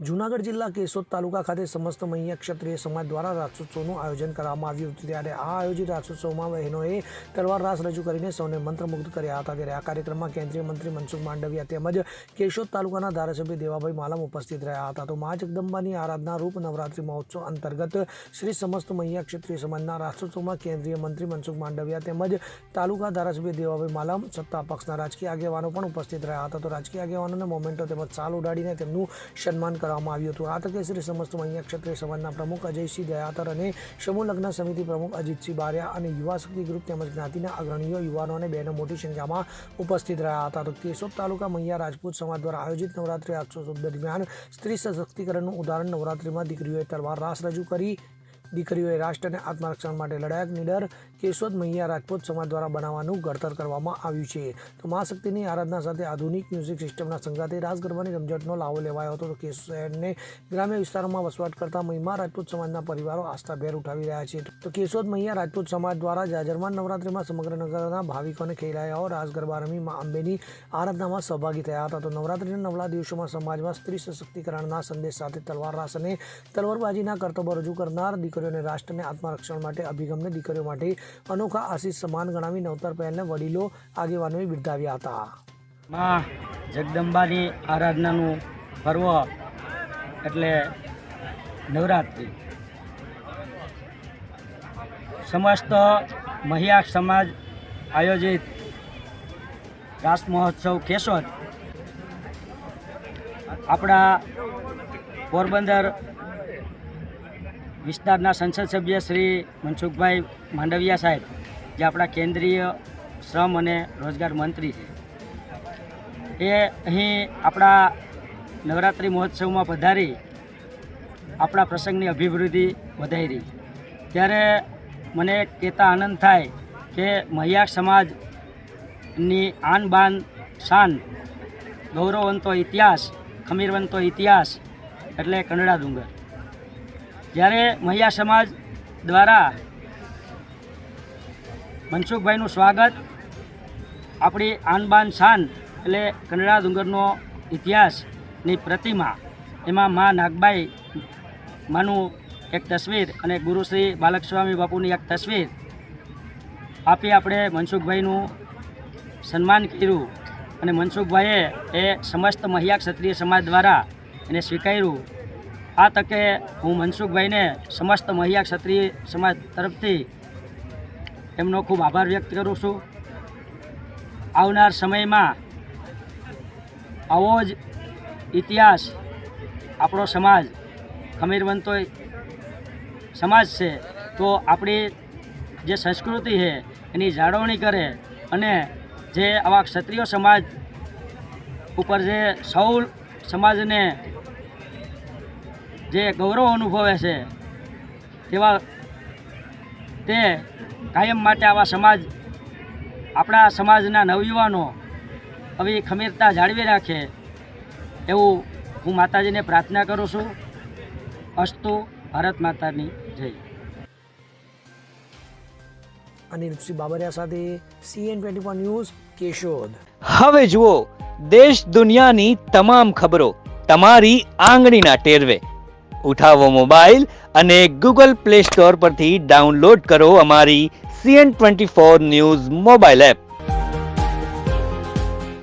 જૂનાગઢ જિલ્લા કેશોદ તાલુકા ખાતે સમસ્ત મહિયા ક્ષત્રિય સમાજ દ્વારા રાસોત્સવનું આયોજન કરવામાં આવ્યું હતું। ત્યારે આ આયોજિત રાસોત્સવમાં બહેનોએ તલવાર રાસ રજૂ કરીને સૌને મંત્રમુગ્ધ કર્યા હતા। ત્યારે આ કાર્યક્રમમાં કેન્દ્રીય મંત્રી મનસુખ માંડવિયા તેમજ કેશોદ તાલુકાના ધારાસભ્ય દેવાભાઈ માલમ ઉપસ્થિત રહ્યા હતા। તો મા જગદંબાની આરાધના રૂપ નવરાત્રિ મહોત્સવ અંતર્ગત શ્રી સમસ્ત મહિયા ક્ષત્રિય સમાજના રાસોત્સવમાં કેન્દ્રીય મંત્રી મનસુખ માંડવિયા તેમજ તાલુકા ધારાસભ્ય દેવાભાઈ માલમ સત્તા પક્ષના રાજકીય આગેવાનો પણ ઉપસ્થિત રહ્યા હતા। તો રાજકીય આગેવાનોને મોમેન્ટો તેમજ શાલ ઉડાડીને તેમનું સન્માન કરવામાં આવ્યું હતું। આ તકે શ્રી સમસ્ત મહિયા ક્ષત્રિય સમાજના પ્રમુખ અજયસિંહ દયાતર અને સમૂહ લગ્ન સમિતિ પ્રમુખ અજીતસિંહ બારિયા અને યુવા શક્તિ ગ્રુપ તેમજ જ્ઞાતિના અગ્રણીઓ યુવાનો અને બહેનો મોટી સંખ્યામાં ઉપસ્થિત રહ્યા હતા। તો કેશોદ તાલુકા મહિયા રાજપૂત સમાજ દ્વારા આયોજિત નવરાત્રિ રાસોત્સવ દરમિયાન સ્ત્રી સશક્તિકરણનું ઉદાહરણ નવરાત્રિમાં દીકરીઓએ તલવાર રાસ રજૂ કરી દીકરીઓએ રાષ્ટ્ર અને આત્મરક્ષણ માટે લડાયક નીડર કેશોદ મહિયા રાજપૂત સમાજ દ્વારા બનાવવાનું ઘડતર કરવામાં આવ્યું છે। તો મા શક્તિની આરાધના સાથે આધુનિક મ્યુઝિક સિસ્ટમના સંગાતે રાસ ગરબાની રમઝટનો લાવો લેવાયો હતો। તો કેશોદ શહેરને ગ્રામ્ય વિસ્તારોમાં વસવાટ કરતા મહિમા રાજપૂત સમાજના પરિવારો આસ્થાભેર ઉઠાવી રહ્યા છે। તો કેશોદ મહિયા રાજપૂત સમાજ દ્વારા જાજરમાન નવરાત્રિમાં સમગ્ર નગરના ભાવિકોને ખેલાયાઓ રાસ ગરબા રમી મા અંબેની આરાધનામાં સહભાગી થયા હતા। તો નવરાત્રિના નવલા દિવસોમાં સમાજમાં સ્ત્રી સશક્તિકરણના સંદેશ સાથે તલવાર રાસ અને તલવારબાજીના કરતબો રજૂ કરનાર દીકરીઓને રાષ્ટ્ર અને આત્મરક્ષણ માટે અભિગમને દીકરીઓ માટે અનોખા આશીષ સમાન ગણાવી નવતર પહેલને વડીલો આગેવાનોએ બિરદાવ્યા હતા। માં જગદંબાની આરાધનાનું પર્વ એટલે નવરાત્રિ સમસ્ત મહિયા સમાજ આયોજિત રાસ મહોત્સવ કેશોદ આપણા પોરબંદર વિસ્તારના સંસદ સભ્ય શ્રી મનસુખભાઈ માંડવિયા સાહેબ, જે આપણા કેન્દ્રીય શ્રમ અને રોજગાર મંત્રી છે, એ અહીં આપણા નવરાત્રિ મહોત્સવમાં પધારી આપણા પ્રસંગની અભિવૃદ્ધિ વધારી। ત્યારે મને કહેતા આનંદ થાય કે મહિયા સમાજની આન બાન શાન ગૌરવવંતો ઇતિહાસ, ખમીરવંતો ઇતિહાસ એટલે કંડલા ડુંગર। જ્યારે મહિયા સમાજ દ્વારા મનસુખભાઈનું સ્વાગત આપણી આનબાન શાન એટલે કંડલા ડુંગરનો ઇતિહાસની પ્રતિમા, એમાં મા નાગબાઈ માનું એક તસવીર અને ગુરુ શ્રી બાલકસ્વામી બાપુની એક તસવીર આપી આપણે મનસુખભાઈનું સન્માન કર્યું અને મનસુખભાઈએ એ સમસ્ત મહિયા ક્ષત્રિય સમાજ દ્વારા એને સ્વીકાર્યું। આ તકે હું મનસુખભાઈને સમસ્ત મહિયા ક્ષત્રિય સમાજ તરફથી એમનો ખૂબ આભાર વ્યક્ત કરું છું। આવનાર સમયમાં આવો જ ઇતિહાસ આપણો સમાજ ખમીરવંતો સમાજ છે, તો આપણી જે સંસ્કૃતિ છે એની જાળવણી કરે અને જે આવા ક્ષત્રિય સમાજ ઉપર જે સૌ સમાજને જે ગૌરવ અનુભવે છે તેવા તે કાયમ માટે આવા સમાજ આપણા સમાજના નવયુવાનો આવી ખમીરતા જાળવી રાખે એવું હું માતાજીને પ્રાર્થના કરું છું। અસ્તુ, ભારત માતાની જય। અનિરુદ્ધસિંહ બાબરિયા સાથે CN24 ન્યૂઝ કેશોદ। હવે જુઓ દેશ દુનિયાની તમામ ખબરો તમારી આંગળીના ટેરવે। ઉઠાવો મોબાઈલ અને ગૂગલ પ્લે સ્ટોર પરથી ડાઉનલોડ કરો અમારી CN24 ન્યૂઝ મોબાઈલ એપ।